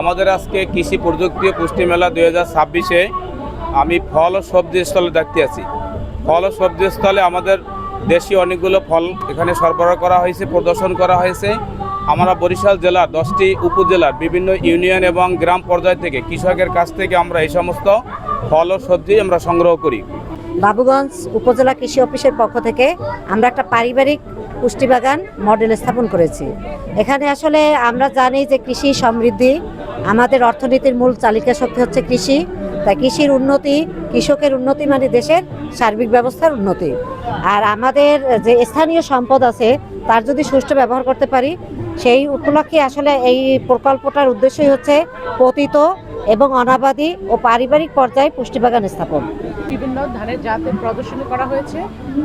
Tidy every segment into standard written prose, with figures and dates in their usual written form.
আমাদের আজকে কৃষি প্রযুক্তি ও পুষ্টি মেলা 2026-এ আমি ফল ও সবজি স্থলে দেখতে আছি। ফল ও সবজি স্থলে আমাদের দেশি অনেকগুলো ফল এখানে সরবরাহ করা হয়েছে, প্রদর্শন করা হয়েছে। আমরা বরিশাল জেলার 10টি উপজেলার বিভিন্ন ইউনিয়ন এবং গ্রাম পর্যায় থেকে কৃষকের কাছ থেকে আমরা এই সমস্ত ফল ও সবজি আমরা সংগ্রহ করি। বাবুগঞ্জ উপজেলা কৃষি অফিসের পক্ষ থেকে আমরা একটা পারিবারিক পুষ্টি বাগান মডেল স্থাপন করেছি। এখানে আসলে আমরা জানি যে কৃষি সমৃদ্ধি, আমাদের অর্থনীতির মূল চালিকা শক্তি হচ্ছে কৃষি। তাই কৃষির উন্নতি, কৃষকের উন্নতি মানে দেশের সার্বিক ব্যবস্থার উন্নতি। আর আমাদের যে স্থানীয় সম্পদ আছে তার যদি সুষ্ঠু ব্যবহার করতে পারি, সেই উপলক্ষে আসলে এই প্রকল্পটার উদ্দেশ্যই হচ্ছে পতিত এবং অনাবাদী ও পারিবারিক পর্যায়ে পুষ্টি বাগান স্থাপন। বিভিন্ন ধানের জাতের প্রদর্শনী করা হয়েছে।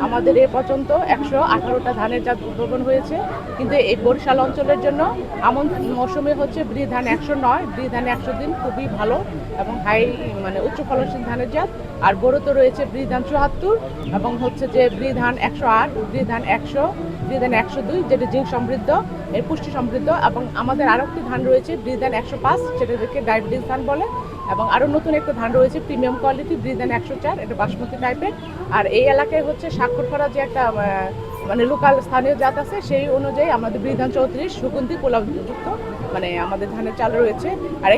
আমাদের এ পর্যন্ত 118টা ধানের জাত উদ্ভাবন হয়েছে, কিন্তু এই বরিশাল অঞ্চলের জন্য আমন মৌসুমে হচ্ছে ব্রি ধান 109, ব্রি ধান 103 খুবই ভালো এবং উচ্চ ফলনশীল ধানের জাত। আর বড়োতে রয়েছে ব্রি ধান 74 এবং হচ্ছে যে ব্রি ধান 108, ব্রি ধান 100, ব্রি ধান 102 যেটা জিঙ্ক সমৃদ্ধ, এর পুষ্টি সমৃদ্ধ। এবং আমাদের আরও একটি ধান রয়েছে ব্রি ধান 105, সেটাকে ডায়াবেটিস ধান বলে। এবং আরও নতুন একটা ধান রয়েছে প্রিমিয়াম কোয়ালিটি ব্রি ধান 104, এটা বাসমতি টাইপের। আর এই এলাকায় হচ্ছে স্বাক্ষর করা যে একটা লোকাল স্থানীয় জাত আছে, সেই অনুযায়ী আমাদের ব্রি ধান 34 সুগন্ধি পোলাওযুক্ত আমাদের ধানের চাল রয়েছে। আর